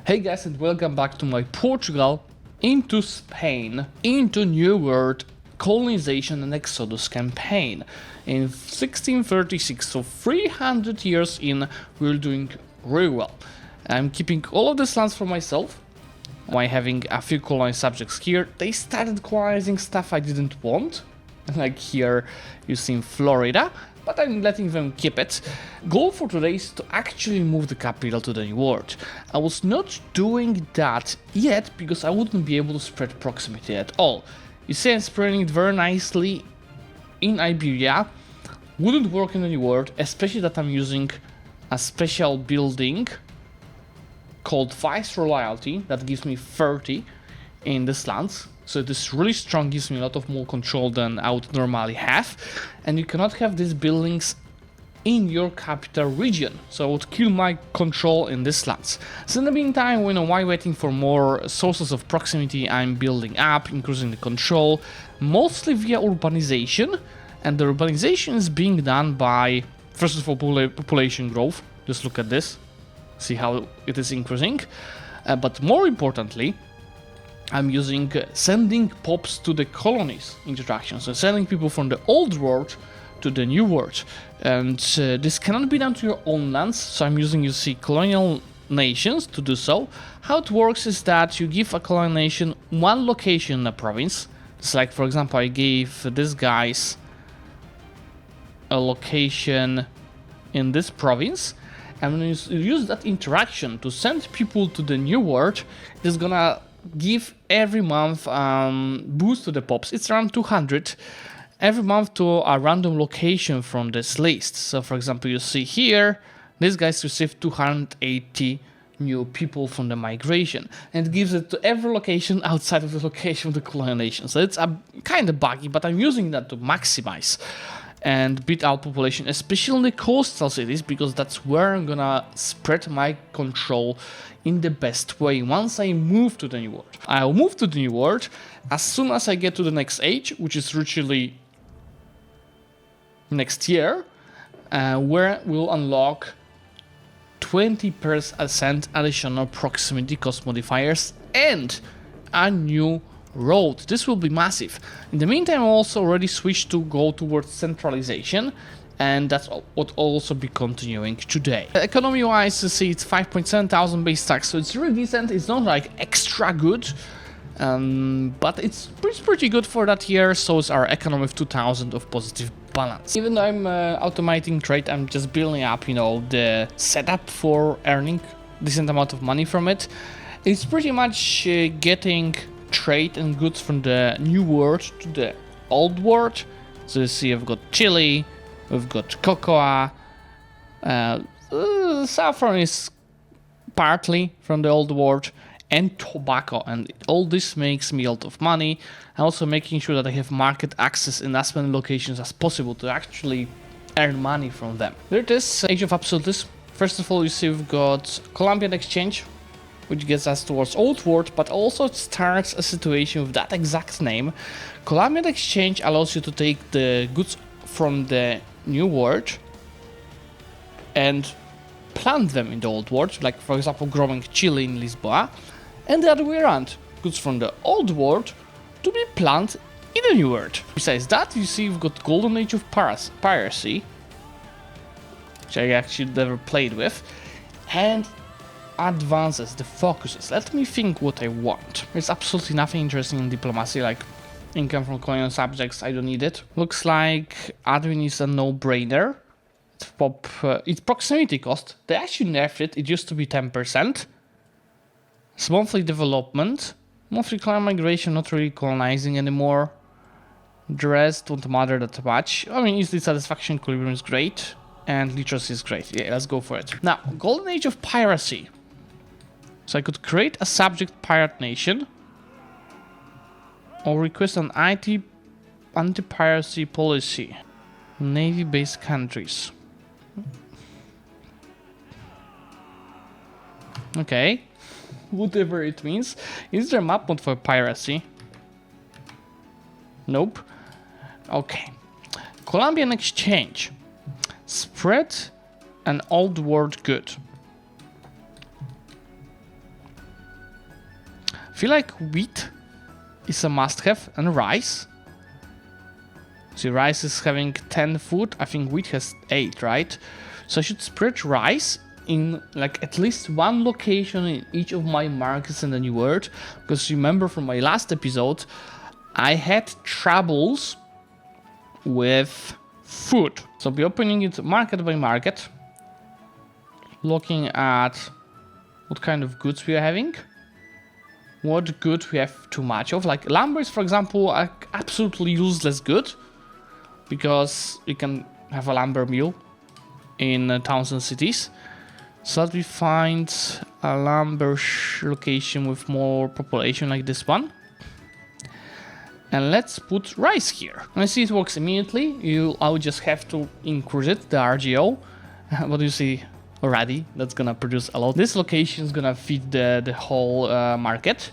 Hey guys, and welcome back to my Portugal into Spain into New World colonization and Exodus campaign. In 1636, so 300 years in, we're doing really well. I'm keeping all of these lands for myself by having a few colonized subjects here. They started colonizing stuff I didn't want, like here you see in Florida, but I'm letting them keep it. Goal for today is to actually move the capital to the New World. I was not doing that yet because I wouldn't be able to spread proximity at all. You see I'm spreading it very nicely in Iberia. Wouldn't work in the New World, especially that I'm using a special building called Viceroy Loyalty that gives me 30 in this lands. So this really strong, gives me a lot of more control than I would normally have, and you cannot have these buildings in your capital region, so I would kill my control in this lands. So in the meantime, while waiting for more sources of proximity, I'm building up, increasing the control, mostly via urbanization, and the urbanization is being done by, first of all, population growth. Just look at this, see how it is increasing, but more importantly, I'm using sending pops to the colonies interaction, so sending people from the old world to the new world, and this cannot be done to your own lands, so I'm using, you see, colonial nations to do so. How it works is that you give a colonial nation one location in a province. It's like, for example, I gave these guys a location in this province, and when you use that interaction to send people to the new world, it's gonna give every month boost to the pops. It's around 200 every month to a random location from this list. So for example, you see here these guys receive 280 new people from the migration, and it gives it to every location outside of the location of the colonial nation. So it's a kind of buggy, but I'm using that to maximize and beat out population, especially in the coastal cities, because that's where I'm gonna spread my control in the best way once I move to the new world. I'll move to the new world as soon as I get to the next age, which is literally next year, where we'll unlock 20% additional proximity cost modifiers and a new road. This will be massive. In the meantime, I also already switched to go towards centralization, and that's what I'll also be continuing today. Economy wise, you see it's 5.7 thousand base tax, so it's really decent. It's not like extra good, but it's pretty good for that year. So is our economy with 2,000 of positive balance. Even though I'm automating trade, I'm just building up, the setup for earning decent amount of money from it. It's pretty much getting trade and goods from the new world to the old world. So you see I've got chili, we've got cocoa, saffron is partly from the old world, and tobacco, and all this makes me a lot of money. I'm also making sure that I have market access in as many locations as possible to actually earn money from them. There it is, Age of Absolutism. First of all, you see we've got Columbian Exchange, which gets us towards Old World, but also it starts a situation with that exact name. Columbian Exchange allows you to take the goods from the New World and plant them in the Old World, like for example growing chili in Lisboa, and the other way around, goods from the Old World to be planted in the New World. Besides that, you see we've got Golden Age of Piracy, which I actually never played with, and advances, the focuses. Let me think what I want. There's absolutely nothing interesting in diplomacy, like income from colonial subjects. I don't need it. Looks like admin is a no-brainer. It's proximity cost. They actually nerfed it. It used to be 10%. It's monthly development. Monthly colonial migration, not really colonizing anymore. The rest don't matter that much. I mean, easily satisfaction, equilibrium is great. And literacy is great. Yeah, let's go for it. Now, Golden Age of Piracy. So I could create a subject pirate nation, or request an anti-piracy policy. Navy-based countries. Okay, whatever it means. Is there a map mod for piracy? Nope. Okay. Columbian Exchange. Spread an old world good. I feel like wheat is a must-have, and rice. See, rice is having 10 food. I think wheat has 8, right? So I should spread rice in like at least one location in each of my markets in the New World. Because remember from my last episode, I had troubles with food. So I'll be opening it market by market, looking at what kind of goods we are having, what goods we have too much of. Like lumber is, for example, absolutely useless good, because we can have a lumber mill in towns and cities. So that we find a lumber location with more population like this one. And let's put rice here. And I see it works immediately. I will just have to increase it, the RGO. What do you see already? That's gonna produce a lot. This location is gonna feed the whole market.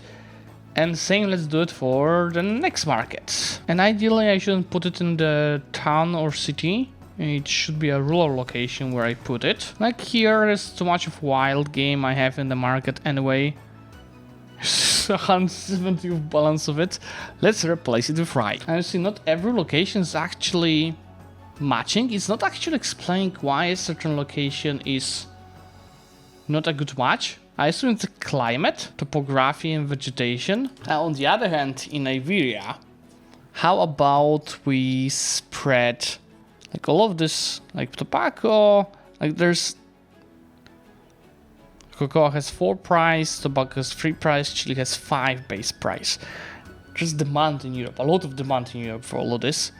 And same, let's do it for the next market. And ideally I shouldn't put it in the town or city. It should be a rural location where I put it. Like here, there's too much of wild game I have in the market anyway. 170 of balance of it. Let's replace it with rye. And you see, not every location is actually matching. It's not actually explaining why a certain location is not a good match. I assume it's climate, topography and vegetation. On the other hand, in Iberia, how about we spread like all of this, like tobacco, like there's cocoa has 4 price, tobacco has 3 price, chili has 5 base price. There's demand in Europe, a lot of demand in Europe for all of this.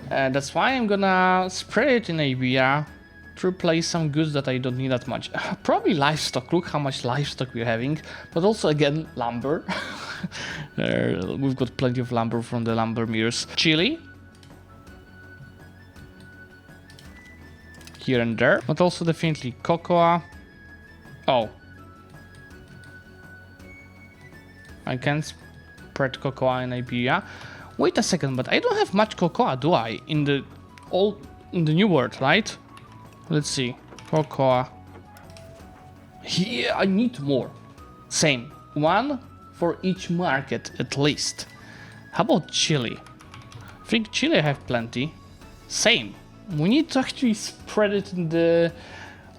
And that's why I'm gonna spread it in Iberia to replace some goods that I don't need that much. Probably livestock, look how much livestock we're having, but also again lumber. We've got plenty of lumber from the lumber mills. Chili. Here and there, but also definitely cocoa. Oh. I can spread cocoa in Iberia. Wait a second, but I don't have much cocoa, do I? In the New World, right? Let's see. Cocoa. Here, I need more. Same. 1 for each market, at least. How about chili? I think chili I have plenty. Same. We need to actually spread it in the...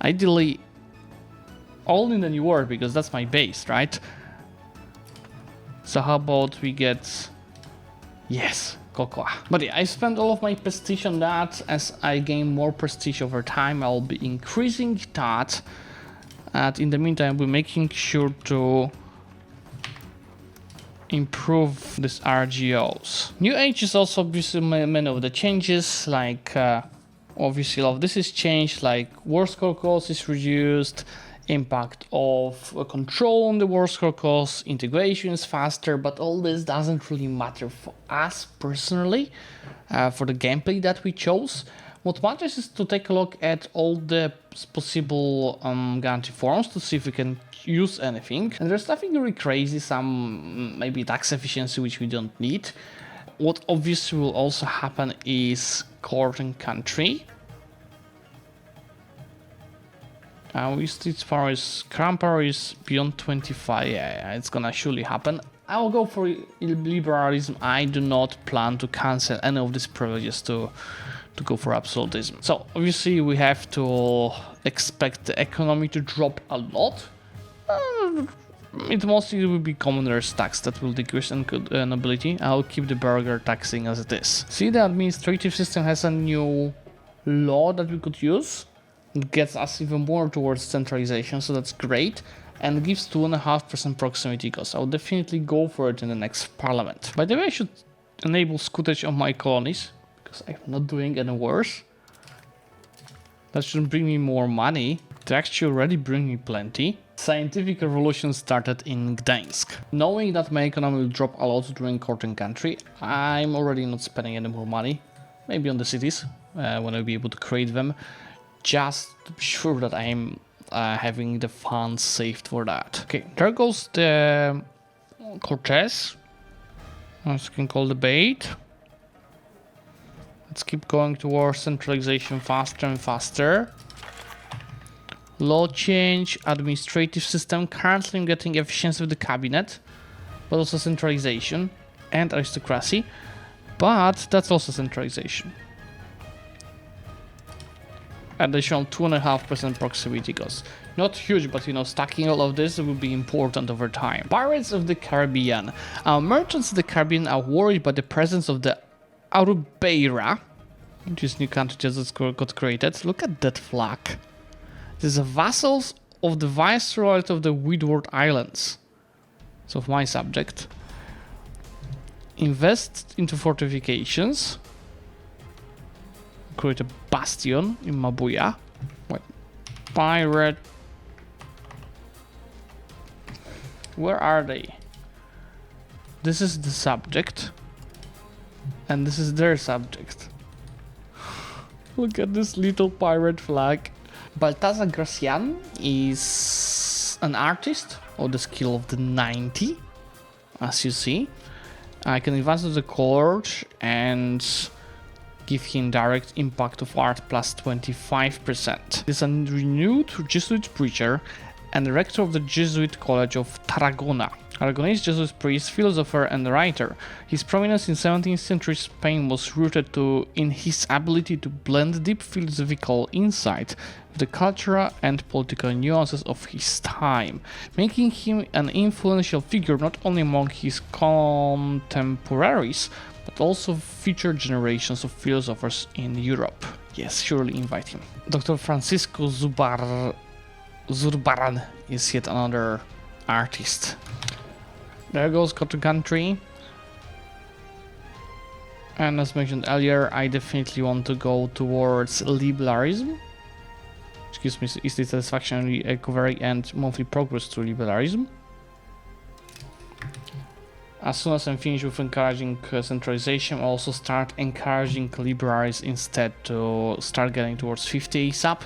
Ideally, all in the New World, because that's my base, right? So how about we get... Yes, cocoa. But yeah, I spent all of my prestige on that. As I gain more prestige over time, I'll be increasing that. And in the meantime, we're making sure to improve these RGOs. New Age is also obviously many of the changes, like obviously all of this is changed, like war score cost is reduced, impact of control on the war score cost, integration is faster, but all this doesn't really matter for us personally, for the gameplay that we chose. What matters is to take a look at all the possible guarantee forms to see if we can use anything. And there's nothing really crazy, some maybe tax efficiency which we don't need. What obviously will also happen is court and country. We street power is crown power is beyond 25. Yeah, it's gonna surely happen. I will go for liberalism. I do not plan to cancel any of these privileges to go for absolutism. So obviously we have to expect the economy to drop a lot. It mostly will be commoners tax that will decrease in nobility. I'll keep the burger taxing as it is. See, the administrative system has a new law that we could use. It gets us even more towards centralization, so that's great. And gives 2.5% proximity cost. I'll definitely go for it in the next parliament. By the way, I should enable scutage on my colonies, because I'm not doing any worse. That should bring me more money. It actually already bring me plenty. Scientific revolution started in Gdańsk. Knowing that my economy will drop a lot during court and country, I'm already not spending any more money. Maybe on the cities, when I'll be able to create them. Just to be sure that I'm having the funds saved for that. Okay, there goes the Cortez. As you can call the bait. Let's keep going towards centralization faster and faster. Law change, administrative system. Currently I'm getting efficiency with the cabinet. but also centralization and aristocracy. But that's also centralization. Additional 2.5% proximity cost. Not huge, but you know, stacking all of this will be important over time. Pirates of the Caribbean. Merchants of the Caribbean are worried by the presence of the Arubeira, which is new country just got created. Look at that flag. This is vassals of the Viceroy of the Windward Islands. So my subject. Invest into fortifications. Create a bastion in Mabuya. Wait. Pirate. Where are they? This is the subject. And this is their subject. Look at this little pirate flag. Baltazar Gracian is an artist of the skill of the 90, as you see. I can advance to the court and give him direct impact of art plus 25%. He's a renewed Jesuit preacher and the rector of the Jesuit College of Tarragona. Aragonese Jesuit priest, philosopher, and writer. His prominence in 17th century Spain was rooted in his ability to blend deep philosophical insight with the cultural and political nuances of his time, making him an influential figure not only among his contemporaries, but also future generations of philosophers in Europe. Yes, surely invite him. Dr. Francisco Zurbaran is yet another artist. There goes Cotton Country. And as mentioned earlier, I definitely want to go towards liberalism, which gives me estate satisfaction, recovery, and monthly progress to liberalism. As soon as I'm finished with encouraging centralization, I'll also start encouraging liberals instead to start getting towards 50 ASAP.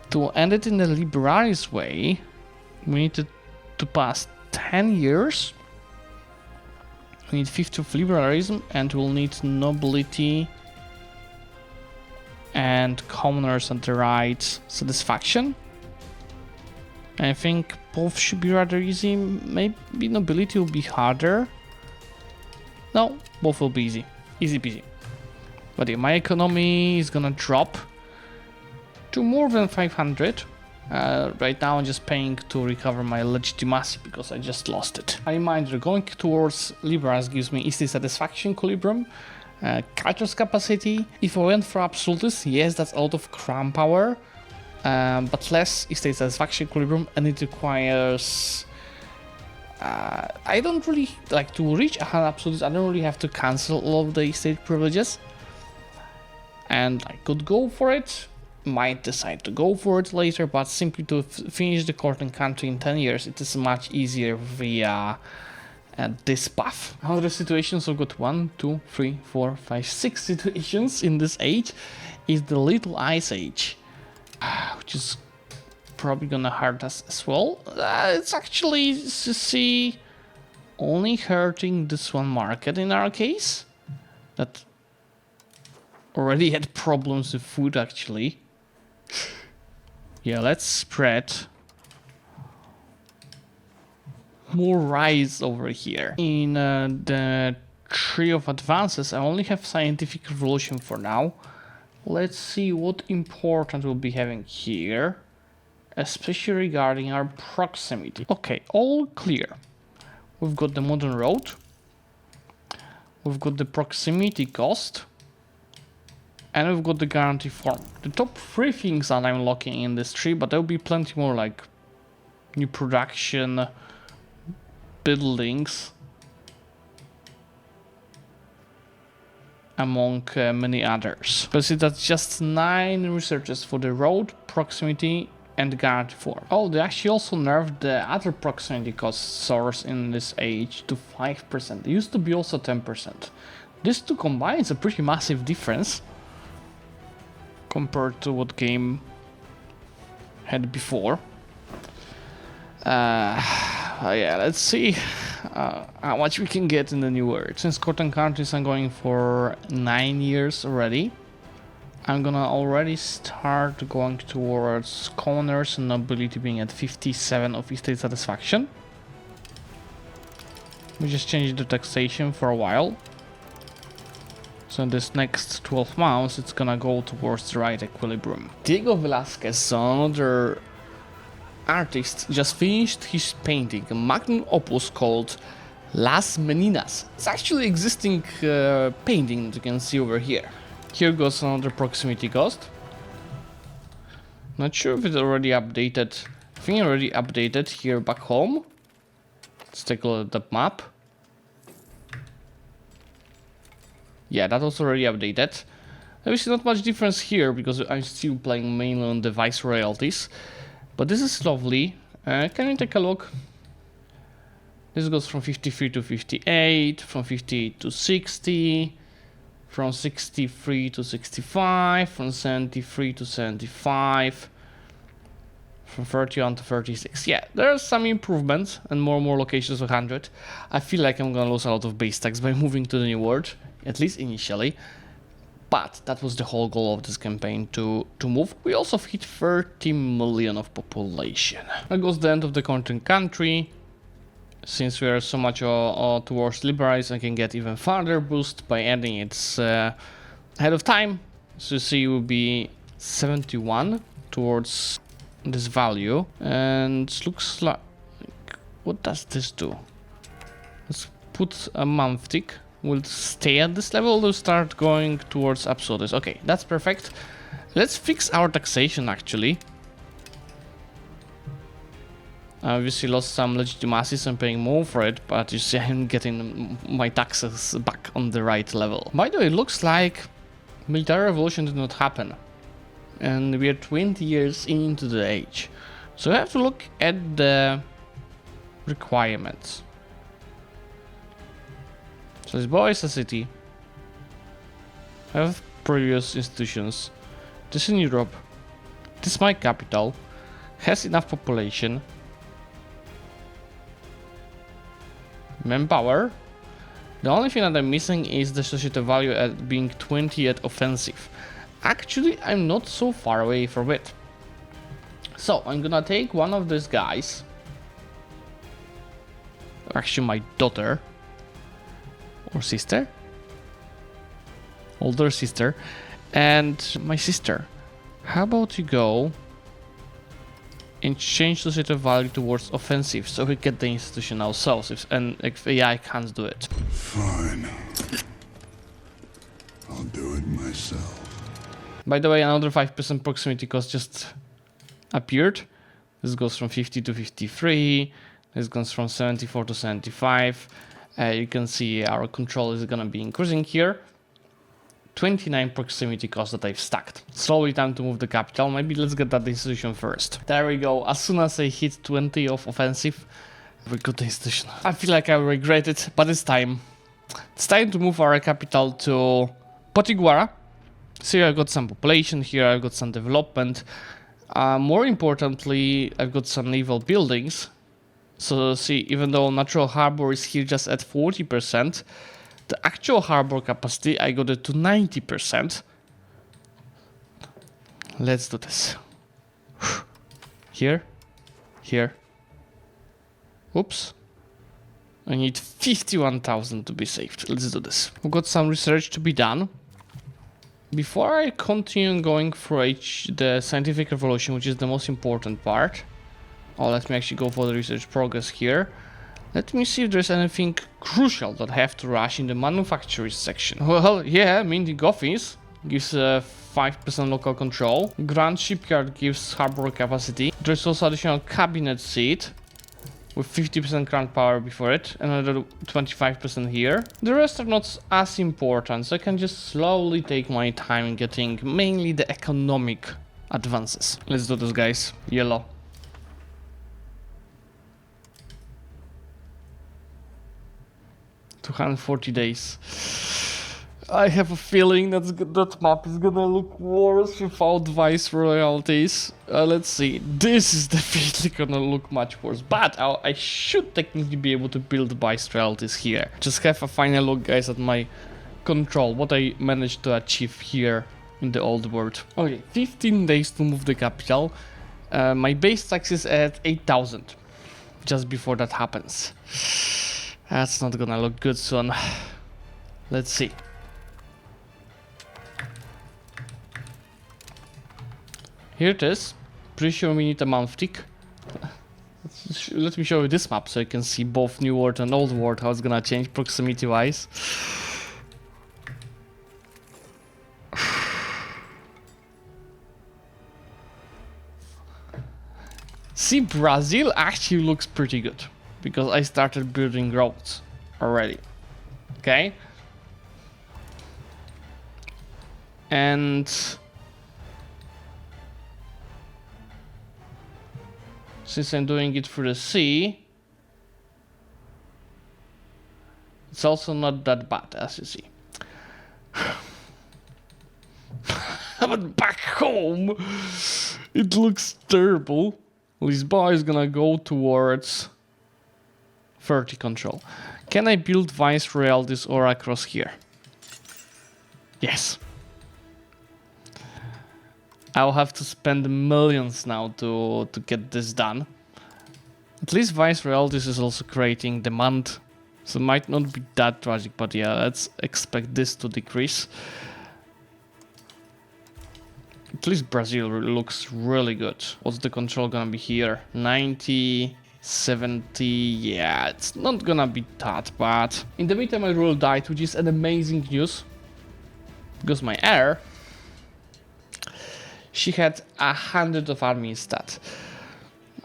To end it in the liberalist way, we need to pass 10 years. We need 50 of liberalism, and we'll need nobility and commoners and the right satisfaction. I think both should be rather easy. Maybe nobility will be harder. No, both will be easy. Easy peasy. But yeah, my economy is gonna drop to more than 500. Right now I'm just paying to recover my legitimacy because I just lost it. A reminder, going towards liberals gives me estate satisfaction equilibrium, culture's capacity. If I went for absolutism, yes, that's a lot of crown power, but less estate satisfaction equilibrium, and it requires... I don't really like to reach 100 absolutes. I don't really have to cancel all of the estate privileges, and I could go for it. Might decide to go for it later, but simply to finish the court and country in 10 years, it is much easier via this path. How the situations, I've got 1, 2, 3, 4, 5, 6 situations in this age, is the Little Ice Age, which is probably gonna hurt us as well. It's actually, you see, only hurting this one market in our case, that already had problems with food actually. Yeah, let's spread more rice over here. In the tree of advances, I only have scientific revolution for now. Let's see what important we'll be having here, especially regarding our proximity. Okay, all clear. We've got the modern road. We've got the proximity cost. And we've got the guarantee form. The top 3 things that I'm locking in this tree, but there'll be plenty more, like new production, buildings, among many others. But see, that's just 9 researches for the road, proximity, and guarantee form. Oh, they actually also nerfed the other proximity cost source in this age to 5%. It used to be also 10%. This two combined is a pretty massive difference compared to what game had before. Yeah, let's see how much we can get in the new world. Since Cotton countries I'm going for 9 years already, I'm gonna already start going towards commoners and nobility being at 57 of estate satisfaction. We just changed the taxation for a while. So in this next 12 months, it's gonna go towards the right equilibrium. Diego Velázquez, another artist, just finished his painting, a magnum opus called Las Meninas. It's actually existing painting that you can see over here. Here goes another proximity cost. Not sure if it's already updated. I think already updated here back home. Let's take a look at the map. Yeah, that was already updated. Obviously not much difference here because I'm still playing mainly on device royalties. But this is lovely. Can you take a look? This goes from 53 to 58, from 58 to 60, from 63 to 65, from 73 to 75, from 31 to 36. Yeah, there are some improvements and more locations of 100. I feel like I'm gonna lose a lot of base tax by moving to the new world, at least initially. But that was the whole goal of this campaign, to move. We also hit 30 million of population. That goes the end of the content country. Since we are so much towards liberalize, I can get even further boost by adding its ahead of time. So you see, it will be 71 towards this value, and looks like, what does this do? Let's put a month tick. Will stay at this level to start going towards absolutism. Okay, that's perfect. Let's fix our taxation actually. I obviously lost some legitimacy, so I'm paying more for it, but you see I'm getting my taxes back on the right level. By the way, it looks like military revolution did not happen. And we are 20 years into the age. So we have to look at the requirements. So Lisboa is a city. I have previous institutions. This in Europe. This is my capital. Has enough population. Manpower. The only thing that I'm missing is the societal value at being 20 at offensive. Actually, I'm not so far away from it. So I'm gonna take one of these guys. Actually, my daughter. Or sister? Older sister. And my sister. How about you go and change the societal value towards offensive so we get the institution ourselves, and if AI can't do it. Fine. I'll do it myself. By the way, another 5% proximity cost just appeared. This goes from 50 to 53. This goes from 74 to 75. You can see our control is gonna be increasing here. 29 proximity costs that I've stacked. Slowly time to move the capital. Maybe let's get that institution first. There we go. As soon as I hit 20 of offensive, we got the institution. I feel like I regret it, but it's time. It's time to move our capital to Potiguara. See, I've got some population here. I've got some development. More importantly, I've got some naval buildings. So see, even though natural harbor is here just at 40%, the actual harbor capacity, I got it to 90%. Let's do this. Here. Here. Oops. I need 51,000 to be saved. Let's do this. We've got some research to be done. Before I continue going through the scientific revolution, which is the most important part. Oh, let me actually go for the research progress here. Let me see if there's anything crucial that I have to rush in the manufacturers section. Well, yeah, minting office gives 5% local control. Grand Shipyard gives harbor capacity. There's also additional cabinet seat with 50% ground power before it, another 25% here. The rest are not as important, so I can just slowly take my time getting mainly the economic advances. Let's do this, guys. Yellow. $240 days. I have a feeling that map is gonna look worse without vice royalties. Let's see. This is definitely gonna look much worse, but I should technically be able to build vice royalties here. Just have a final look, guys, at my control, what I managed to achieve here in the old world. Okay, 15 days to move the capital. My base tax is at 8,000 just before that happens. That's not gonna look good soon. Let's see. Here it is. Pretty sure we need a month tick. Let me show you this map so you can see both New World and Old World, how it's gonna change proximity wise. See, Brazil actually looks pretty good because I started building roads already. Okay? And since I'm doing it through the sea, it's also not that bad, as you see. But back home, it looks terrible. Lisboa is gonna go towards 30 control. Can I build Viceroyalties or across here? Yes. I'll have to spend millions now to get this done. At least Viceroyalties is also creating demand, so it might not be that tragic, but yeah, let's expect this to decrease. At least Brazil looks really good. What's the control gonna be here? 90, 70, yeah, it's not gonna be that bad. In the meantime, my rule died, which is an amazing news, because my heir, she had 100 of army instead.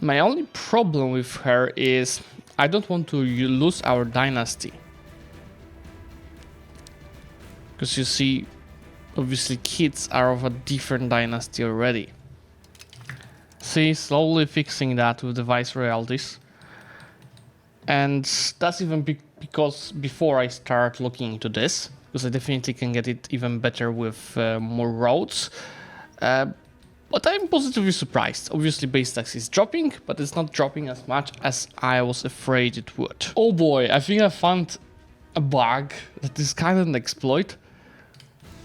My only problem with her is I don't want to lose our dynasty. Because you see, obviously kids are of a different dynasty already. See, slowly fixing that with the Viceroyalties. And that's even because before I start looking into this, because I definitely can get it even better with more roads. But I'm positively surprised. Obviously base tax is dropping, but it's not dropping as much as I was afraid it would. Oh boy, I think I found a bug that is kind of an exploit.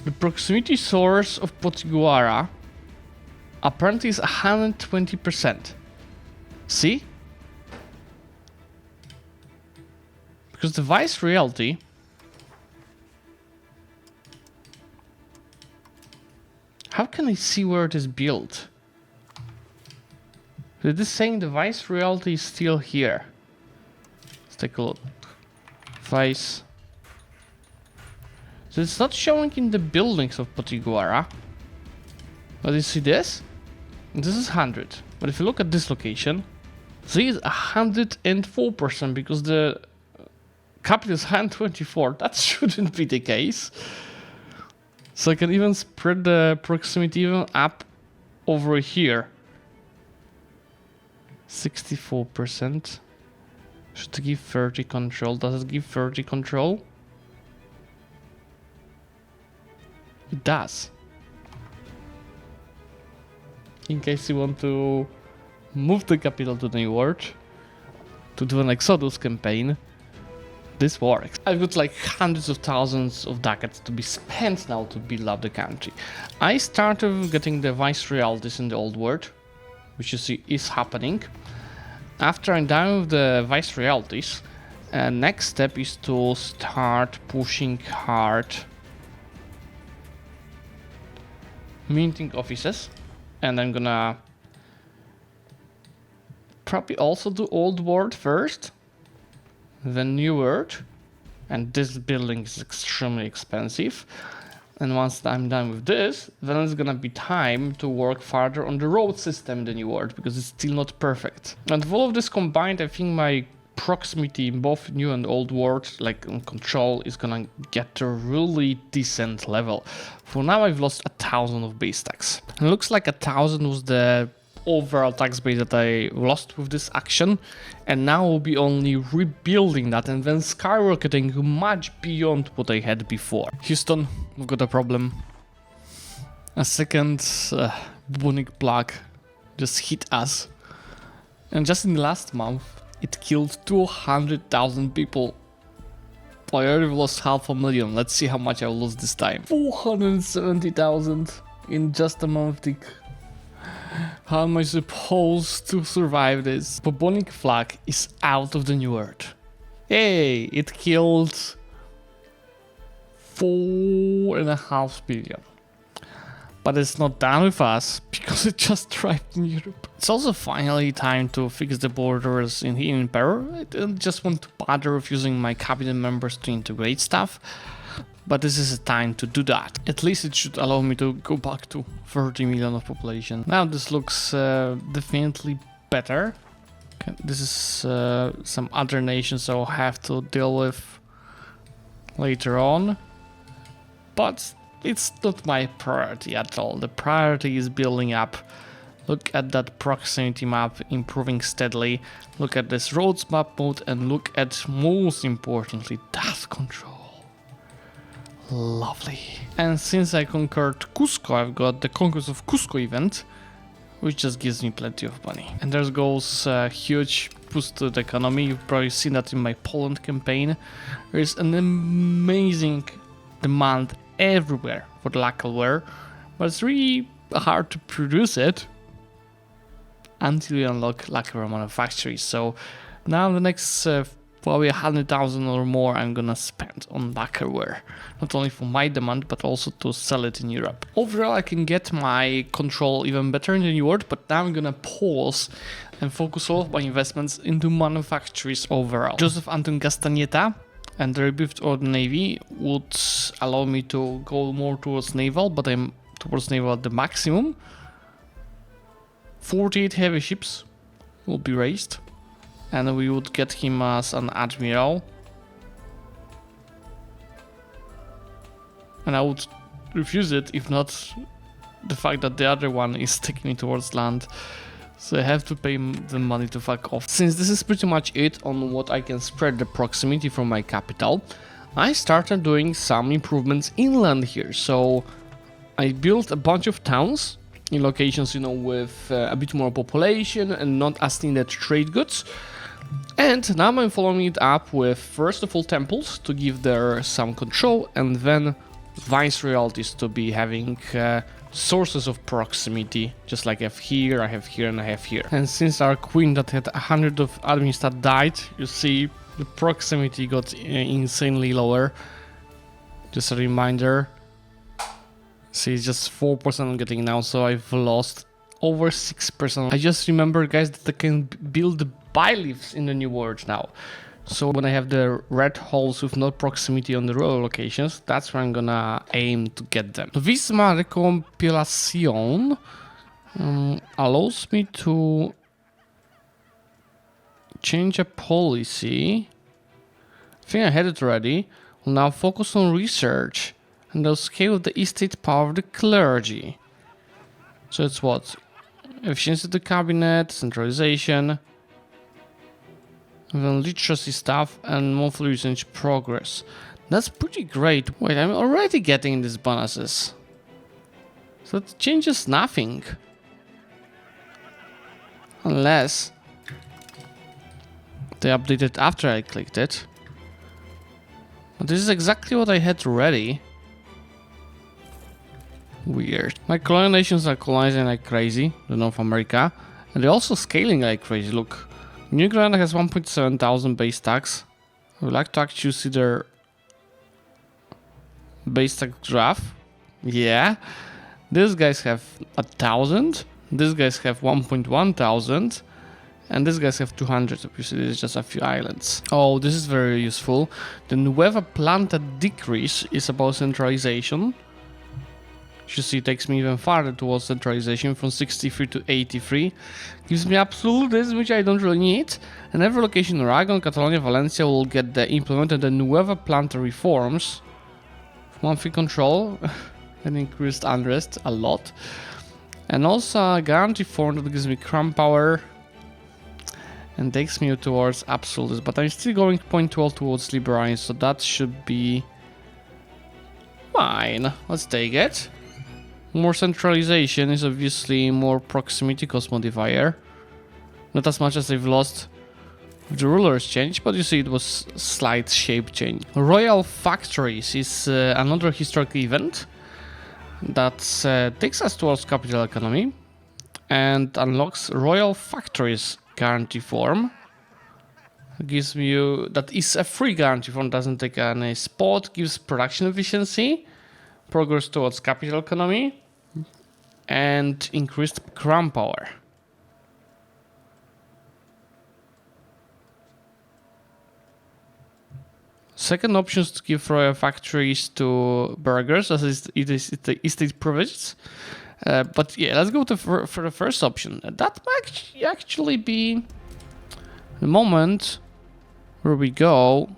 The proximity source of Potiguara apparently is 120%. See? Because the Viceroyalty how can I see where it is built? It is saying the Viceroyalty is still here. Let's take a look. Vice. So it's not showing in the buildings of Potiguara. But you see this? This is 100. But if you look at this location, see it's 104% because the capital is 124. That shouldn't be the case. So I can even spread the proximity even up over here. 64%. Should give 30 control. Does it give 30 control? It does. In case you want to move the capital to the New World, to do an Exodus campaign, this works. I've got like hundreds of thousands of ducats to be spent now to build up the country. I started getting the Viceroyalties in the Old World, which you see is happening. After I'm done with the Viceroyalties, next step is to start pushing hard minting offices, and I'm gonna probably also do Old World first, then New World, and this building is extremely expensive. And once I'm done with this, then it's gonna be time to work further on the road system in the New World, because it's still not perfect. And with all of this combined, I think my proximity in both New and Old World, like on control, is gonna get to a really decent level. For now, I've lost 1,000 of base tax. It looks like 1,000 was the overall tax base that I lost with this action, and now we'll be only rebuilding that and then skyrocketing much beyond what I had before. Houston, we've got a problem. A second bubonic plague just hit us, and just in the last month it killed 200,000 people. I already lost 500,000. Let's see how much I'll lose this time. 470,000 in just a month. How am I supposed to survive this? Bubonic plague is out of the New World. Hey, it killed 4.5 billion. But it's not done with us, because it just thrived in Europe. It's also finally time to fix the borders in Peru. I don't just want to bother with using my cabinet members to integrate stuff. But this is a time to do that. At least it should allow me to go back to 30 million of population. Now this looks definitely better. Okay, this is some other nations I'll have to deal with later on. But it's not my priority at all. The priority is building up. Look at that proximity map improving steadily. Look at this roads map mode and look at, most importantly, dust control. Lovely. And since I conquered Cusco, I've got the Conquest of Cusco event, which just gives me plenty of money. And there goes a huge boost to the economy. You've probably seen that in my Poland campaign. There is an amazing demand everywhere for the lacquerware, but it's really hard to produce it until you unlock lacquerware manufacturers. So now the next probably 100,000 or more I'm gonna spend on lacquerware, not only for my demand but also to sell it in Europe. Overall, I can get my control even better in the New World, but now I'm gonna pause and focus all of my investments into manufacturers overall. Joseph Anton Castaneda and the rebuild of the Navy would allow me to go more towards naval, but I'm towards naval at the maximum. 48 heavy ships will be raised, and we would get him as an admiral. And I would refuse it if not the fact that the other one is taking me towards land. So I have to pay the money to fuck off. Since this is pretty much it on what I can spread the proximity from my capital, I started doing some improvements inland here. So I built a bunch of towns in locations, you know, with a bit more population and not as needed trade goods. And now I'm following it up with first of all temples to give there some control, and then viceroyalties to be having sources of proximity, just like I have here, and I have here. And since our queen that had 100 of administrat died, you see the proximity got insanely lower. Just a reminder. See, it's just 4% I'm getting now, so I've lost over 6%. I just remember, guys, that I can build bylifts in the New World now. So when I have the red holes with no proximity on the rural locations, that's where I'm gonna aim to get them. Wisma Recompilation allows me to change a policy. I think I had it already. We'll now focus on research and they'll scale the estate power of the clergy. So it's what? Efficiency of the cabinet, centralization, and then literacy stuff, and monthly research progress. That's pretty great. Wait, I'm already getting these bonuses. So it changes nothing. Unless they updated after I clicked it. But this is exactly what I had already. Weird. My colonial nations are colonizing like crazy, the North America, and they're also scaling like crazy. Look, New Granada has 1.7 thousand base tax. I would like to actually see their base tax graph. Yeah, these guys have 1,000. These guys have 1.1 thousand. And these guys have 200, obviously there's just a few islands. Oh, this is very useful. The Nueva Planta decrease is about centralization. You see, it takes me even farther towards centralization from 63 to 83. Gives me absolutism, which I don't really need. And every location in Aragon, Catalonia, Valencia will get the implemented the Nueva Planta reforms. Monthly control and increased unrest a lot. And also a guarantee form that gives me crown power and takes me towards absolutism. But I'm still going 0.12 towards liberalism, so that should be fine. Let's take it. More centralization is obviously more proximity cost modifier. Not as much as they've lost with the ruler's change, but you see it was a slight shape change. Royal Factories is another historical event that takes us towards capital economy and unlocks Royal Factories guarantee form. gives you, that is a free guarantee form, doesn't take any spot, gives production efficiency, progress towards capital economy, and increased crown power. Second option is to give royal factories to burghers, as it is the estate privileges. But yeah, let's go to for the first option. That might actually be the moment where we go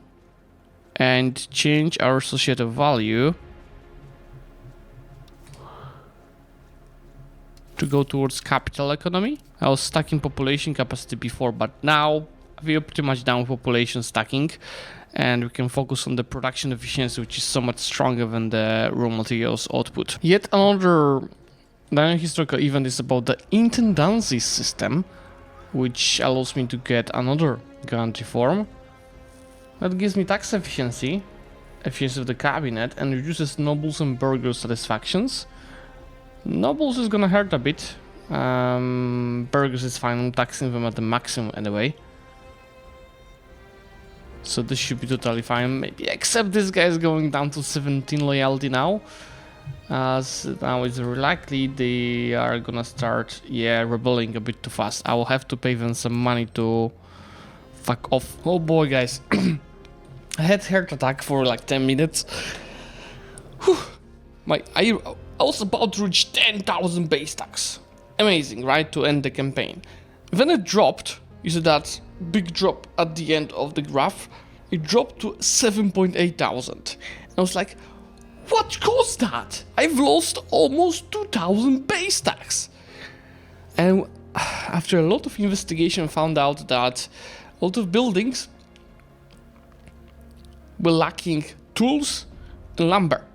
and change our societal value to go towards capital economy. I was stuck in population capacity before, but now we are pretty much done with population stacking, and we can focus on the production efficiency, which is so much stronger than the raw materials output. Yet another historical event is about the intendancy system, which allows me to get another guarantee form that gives me tax efficiency of the cabinet, and reduces nobles and burghers satisfactions. Nobles is gonna hurt a bit. Burghers is fine, I'm taxing them at the maximum anyway. So this should be totally fine, maybe, except this guy is going down to 17 loyalty now. As now it's very likely they are gonna start, rebelling a bit too fast. I will have to pay them some money to fuck off. Oh boy, guys. I had heart attack for like 10 minutes. Whew. I was about to reach 10,000 base tax. Amazing, right? To end the campaign. Then it dropped. You see that big drop at the end of the graph? It dropped to 7,800. I was like, what caused that? I've lost almost 2,000 base tax. And after a lot of investigation, found out that a lot of buildings were lacking tools and lumber.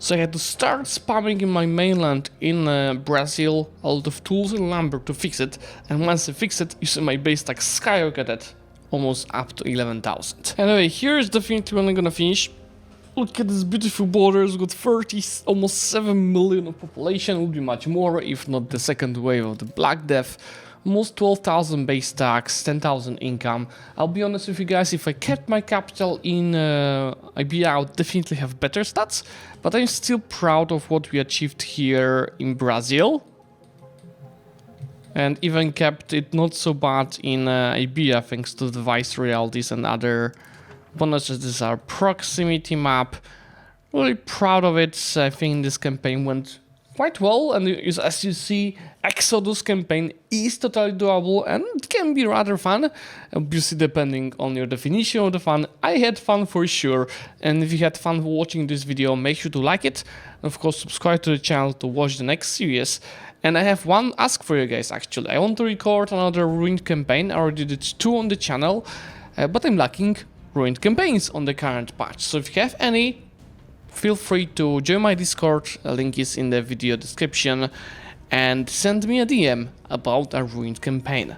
So I had to start spamming in my mainland in Brazil a lot of tools and lumber to fix it. And once I fix it, you see my base tax skyrocketed almost up to 11,000. Anyway, here is definitely when I'm gonna finish. Look at this beautiful borders, got 30, almost 7 million of population, would be much more if not the second wave of the Black Death. Almost 12,000 base tax, 10,000 income. I'll be honest with you guys, if I kept my capital in Iberia, I would definitely have better stats. But I'm still proud of what we achieved here in Brazil. And even kept it not so bad in Iberia, thanks to the viceroyalties and other bonuses. This is our proximity map. Really proud of it. I think this campaign went quite well, and as you see, Exodus campaign is totally doable and it can be rather fun, obviously depending on your definition of the fun. I had fun for sure, and if you had fun watching this video, make sure to like it, and of course subscribe to the channel to watch the next series. And I have one ask for you guys actually. I want to record another ruined campaign. I already did 2 on the channel, but I'm lacking ruined campaigns on the current patch. So if you have any, feel free to join my Discord, a link is in the video description, and send me a DM about a ruined campaign.